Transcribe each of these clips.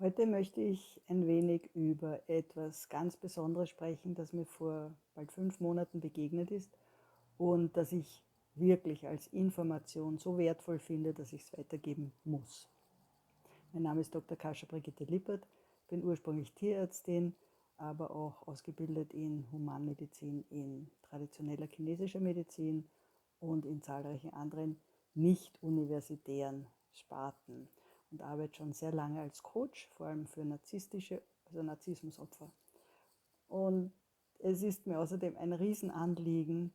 Heute möchte ich ein wenig über etwas ganz Besonderes sprechen, das mir vor bald 5 Monaten begegnet ist und das ich wirklich als Information so wertvoll finde, dass ich es weitergeben muss. Mein Name ist Dr. Kascha Brigitte Lippert, bin ursprünglich Tierärztin, aber auch ausgebildet in Humanmedizin, in traditioneller chinesischer Medizin und in zahlreichen anderen nicht universitären Sparten und arbeite schon sehr lange als Coach, vor allem für Narzissmusopfer. Und es ist mir außerdem ein Riesenanliegen,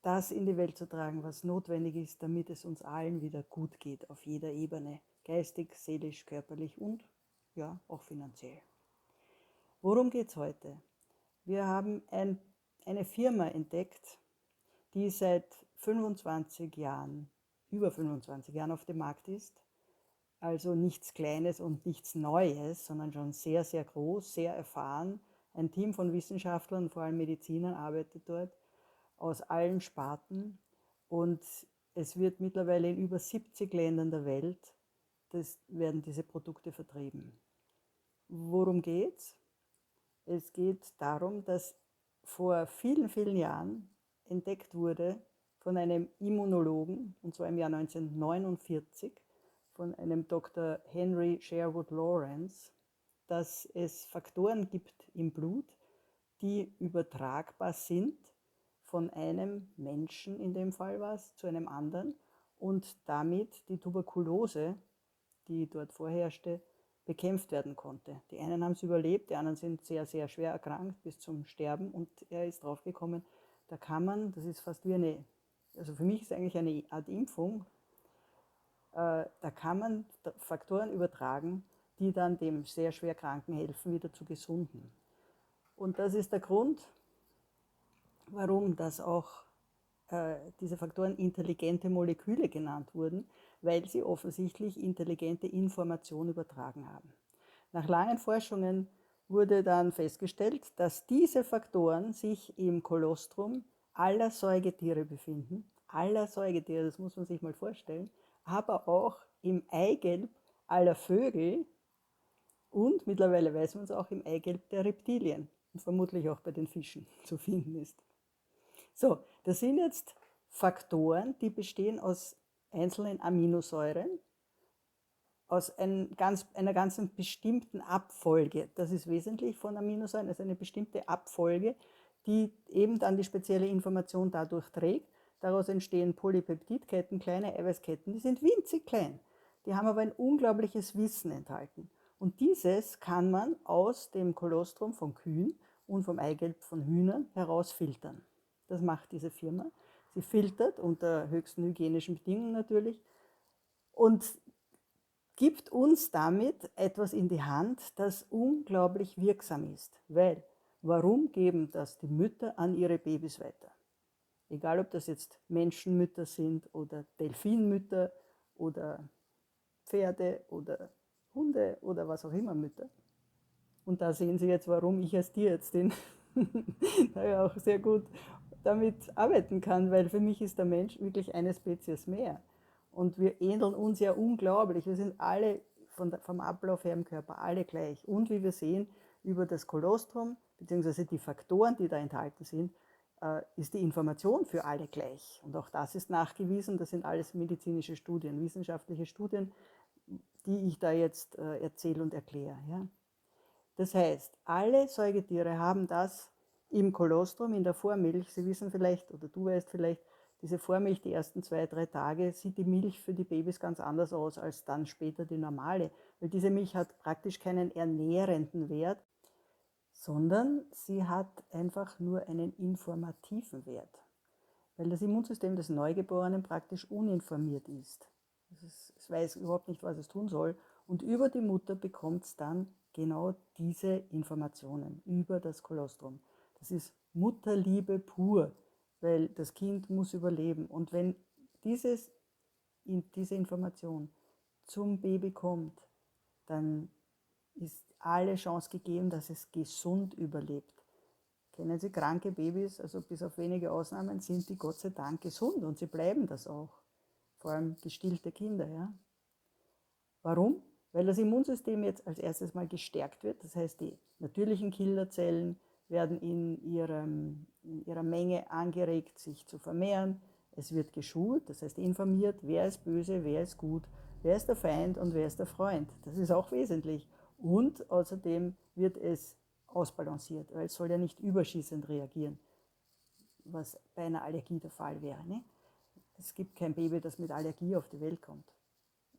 das in die Welt zu tragen, was notwendig ist, damit es uns allen wieder gut geht, auf jeder Ebene, geistig, seelisch, körperlich und ja, auch finanziell. Worum geht es heute? Wir haben eine Firma entdeckt, die seit 25 Jahren, über 25 Jahren auf dem Markt ist. Also nichts Kleines und nichts Neues, sondern schon sehr, sehr groß, sehr erfahren. Ein Team von Wissenschaftlern, vor allem Medizinern, arbeitet dort aus allen Sparten. Und es wird mittlerweile in über 70 Ländern der Welt, werden diese Produkte vertrieben. Worum geht's? Es geht darum, dass vor vielen, vielen Jahren entdeckt wurde von einem Immunologen, und zwar im Jahr 1949, von einem Dr. Henry Sherwood Lawrence, dass es Faktoren gibt im Blut, die übertragbar sind von einem Menschen, in dem Fall war es, zu einem anderen und damit die Tuberkulose, die dort vorherrschte, bekämpft werden konnte. Die einen haben es überlebt, die anderen sind sehr, sehr schwer erkrankt bis zum Sterben und er ist draufgekommen, da kann man, das ist fast wie eine, also für mich ist es eigentlich eine Art Impfung, da kann man Faktoren übertragen, die dann dem sehr schwer Kranken helfen, wieder zu gesunden. Und das ist der Grund, warum das auch diese Faktoren intelligente Moleküle genannt wurden, weil sie offensichtlich intelligente Information übertragen haben. Nach langen Forschungen wurde dann festgestellt, dass diese Faktoren sich im Kolostrum aller Säugetiere befinden, aller Säugetiere, das muss man sich mal vorstellen, aber auch im Eigelb aller Vögel und mittlerweile weiß man es auch im Eigelb der Reptilien und vermutlich auch bei den Fischen zu finden ist. So, das sind jetzt Faktoren, die bestehen aus einzelnen Aminosäuren, aus einer ganzen bestimmten Abfolge. Das ist wesentlich von Aminosäuren, also eine bestimmte Abfolge, die eben dann die spezielle Information dadurch trägt. Daraus entstehen Polypeptidketten, kleine Eiweißketten, die sind winzig klein. Die haben aber ein unglaubliches Wissen enthalten. Und dieses kann man aus dem Kolostrum von Kühen und vom Eigelb von Hühnern herausfiltern. Das macht diese Firma. Sie filtert unter höchsten hygienischen Bedingungen natürlich und gibt uns damit etwas in die Hand, das unglaublich wirksam ist. Weil, warum geben das die Mütter an ihre Babys weiter? Egal, ob das jetzt Menschenmütter sind oder Delfinmütter oder Pferde oder Hunde oder was auch immer Mütter. Und da sehen Sie jetzt, warum ich als Tierärztin da ja auch sehr gut damit arbeiten kann, weil für mich ist der Mensch wirklich eine Spezies mehr. Und wir ähneln uns ja unglaublich. Wir sind alle vom Ablauf her im Körper alle gleich. Und wie wir sehen, über das Kolostrum, beziehungsweise die Faktoren, die da enthalten sind, ist die Information für alle gleich. Und auch das ist nachgewiesen. Das sind alles medizinische Studien, wissenschaftliche Studien, die ich da jetzt erzähle und erkläre. Ja? Das heißt, alle Säugetiere haben das im Kolostrum, in der Vormilch. Sie wissen vielleicht, oder du weißt vielleicht, diese Vormilch, die ersten 2, 3 Tage, sieht die Milch für die Babys ganz anders aus als dann später die normale. Weil diese Milch hat praktisch keinen ernährenden Wert, sondern sie hat einfach nur einen informativen Wert. Weil das Immunsystem des Neugeborenen praktisch uninformiert ist. Es weiß überhaupt nicht, was es tun soll. Und über die Mutter bekommt es dann genau diese Informationen über das Kolostrum. Das ist Mutterliebe pur, weil das Kind muss überleben. Und wenn diese Information zum Baby kommt, dann ist alle Chance gegeben, dass es gesund überlebt. Kennen Sie kranke Babys, also bis auf wenige Ausnahmen sind die Gott sei Dank gesund und sie bleiben das auch. Vor allem gestillte Kinder. Ja. Warum? Weil das Immunsystem jetzt als erstes mal gestärkt wird. Das heißt, die natürlichen Killerzellen werden in ihrer Menge angeregt, sich zu vermehren. Es wird geschult, das heißt informiert, wer ist böse, wer ist gut, wer ist der Feind und wer ist der Freund. Das ist auch wesentlich. Und außerdem wird es ausbalanciert, weil es soll ja nicht überschießend reagieren, was bei einer Allergie der Fall wäre. Ne? Es gibt kein Baby, das mit Allergie auf die Welt kommt.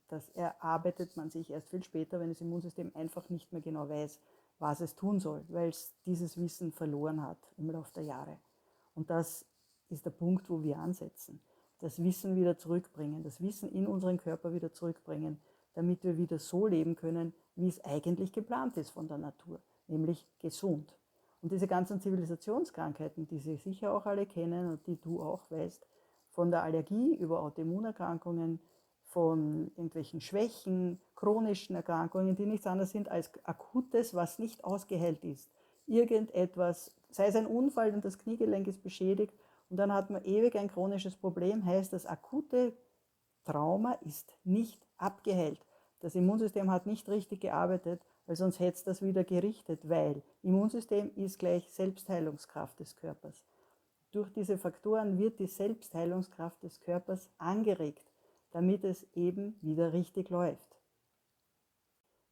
Das erarbeitet man sich erst viel später, wenn das Immunsystem einfach nicht mehr genau weiß, was es tun soll, weil es dieses Wissen verloren hat im Laufe der Jahre. Und das ist der Punkt, wo wir ansetzen. Das Wissen wieder zurückbringen, das Wissen in unseren Körper wieder zurückbringen, damit wir wieder so leben können, wie es eigentlich geplant ist von der Natur, nämlich gesund. Und diese ganzen Zivilisationskrankheiten, die Sie sicher auch alle kennen und die du auch weißt, von der Allergie über Autoimmunerkrankungen, von irgendwelchen Schwächen, chronischen Erkrankungen, die nichts anderes sind als Akutes, was nicht ausgeheilt ist. Irgendetwas, sei es ein Unfall und das Kniegelenk ist beschädigt und dann hat man ewig ein chronisches Problem, heißt das akute Trauma ist nicht abgeheilt. Das Immunsystem hat nicht richtig gearbeitet, weil sonst hätte es das wieder gerichtet, weil Immunsystem ist gleich Selbstheilungskraft des Körpers. Durch diese Faktoren wird die Selbstheilungskraft des Körpers angeregt, damit es eben wieder richtig läuft.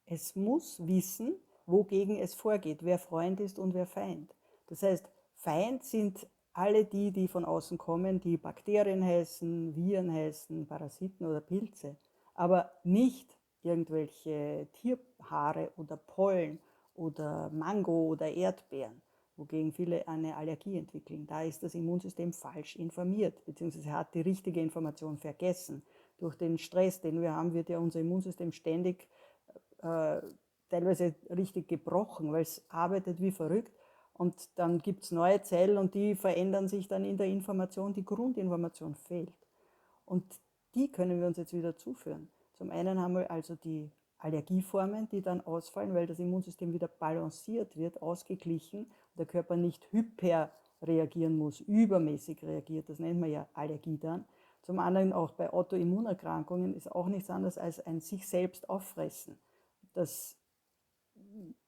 Es muss wissen, wogegen es vorgeht, wer Freund ist und wer Feind. Das heißt, Feind sind alle die, die von außen kommen, die Bakterien heißen, Viren heißen, Parasiten oder Pilze, aber nicht irgendwelche Tierhaare oder Pollen oder Mango oder Erdbeeren, wogegen viele eine Allergie entwickeln. Da ist das Immunsystem falsch informiert, beziehungsweise hat die richtige Information vergessen. Durch den Stress, den wir haben, wird ja unser Immunsystem ständig teilweise richtig gebrochen, weil es arbeitet wie verrückt und dann gibt es neue Zellen und die verändern sich dann in der Information, die Grundinformation fehlt. Und die können wir uns jetzt wieder zuführen. Zum einen haben wir also die Allergieformen, die dann ausfallen, weil das Immunsystem wieder balanciert wird, ausgeglichen und der Körper nicht hyper reagieren muss, übermäßig reagiert, das nennt man ja Allergie dann. Zum anderen auch bei Autoimmunerkrankungen ist auch nichts anderes als ein sich selbst auffressen, das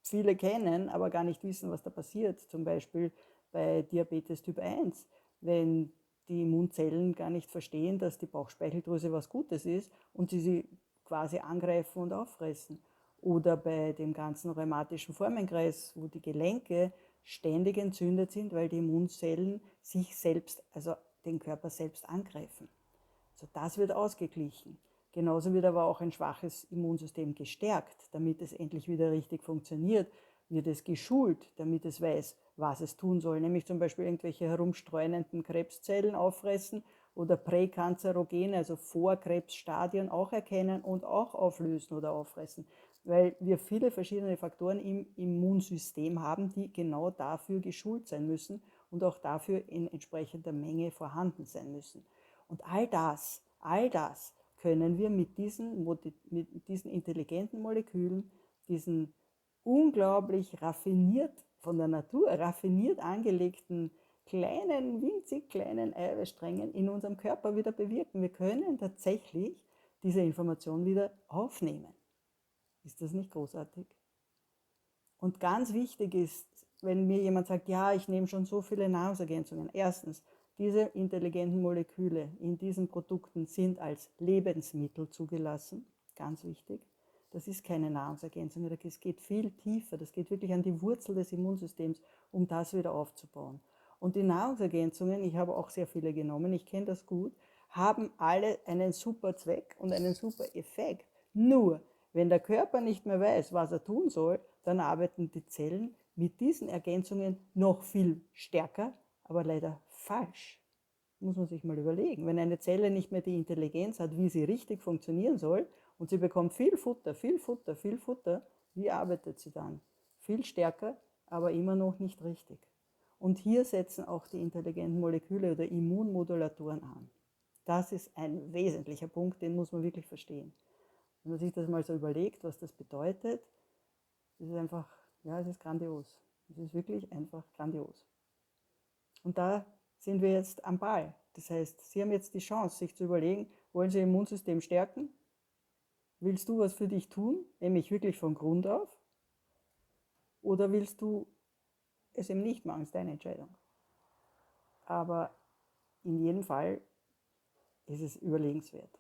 viele kennen, aber gar nicht wissen, was da passiert. Zum Beispiel bei Diabetes Typ 1, wenn die Immunzellen gar nicht verstehen, dass die Bauchspeicheldrüse was Gutes ist und sie quasi angreifen und auffressen. Oder bei dem ganzen rheumatischen Formenkreis, wo die Gelenke ständig entzündet sind, weil die Immunzellen sich selbst, also den Körper selbst angreifen. Also das wird ausgeglichen. Genauso wird aber auch ein schwaches Immunsystem gestärkt, damit es endlich wieder richtig funktioniert, wird es geschult, damit es weiß, was es tun soll, nämlich zum Beispiel irgendwelche herumstreunenden Krebszellen auffressen oder Präkanzerogene, also Vorkrebsstadien auch erkennen und auch auflösen oder auffressen, weil wir viele verschiedene Faktoren im Immunsystem haben, die genau dafür geschult sein müssen und auch dafür in entsprechender Menge vorhanden sein müssen. Und all das können wir mit diesen intelligenten Molekülen, diesen unglaublich raffiniert von der Natur, raffiniert angelegten kleinen, winzig kleinen Eiweißsträngen in unserem Körper wieder bewirken. Wir können tatsächlich diese Information wieder aufnehmen. Ist das nicht großartig? Und ganz wichtig ist, wenn mir jemand sagt, ja, ich nehme schon so viele Nahrungsergänzungen. Erstens, diese intelligenten Moleküle in diesen Produkten sind als Lebensmittel zugelassen, ganz wichtig. Das ist keine Nahrungsergänzung, das geht viel tiefer, das geht wirklich an die Wurzel des Immunsystems, um das wieder aufzubauen. Und die Nahrungsergänzungen, ich habe auch sehr viele genommen, ich kenne das gut, haben alle einen super Zweck und einen super Effekt. Nur, wenn der Körper nicht mehr weiß, was er tun soll, dann arbeiten die Zellen mit diesen Ergänzungen noch viel stärker, aber leider falsch. Muss man sich mal überlegen. Wenn eine Zelle nicht mehr die Intelligenz hat, wie sie richtig funktionieren soll, und sie bekommt viel Futter, viel Futter, viel Futter, wie arbeitet sie dann? Viel stärker, aber immer noch nicht richtig. Und hier setzen auch die intelligenten Moleküle oder Immunmodulatoren an. Das ist ein wesentlicher Punkt, den muss man wirklich verstehen. Wenn man sich das mal so überlegt, was das bedeutet, ist es einfach, ja, es ist grandios. Es ist wirklich einfach grandios. Und da sind wir jetzt am Ball. Das heißt, Sie haben jetzt die Chance, sich zu überlegen, wollen Sie Ihr Immunsystem stärken Willst du was für dich tun, nämlich wirklich von Grund auf? Oder willst du es eben nicht machen, ist deine Entscheidung. Aber in jedem Fall ist es überlegenswert.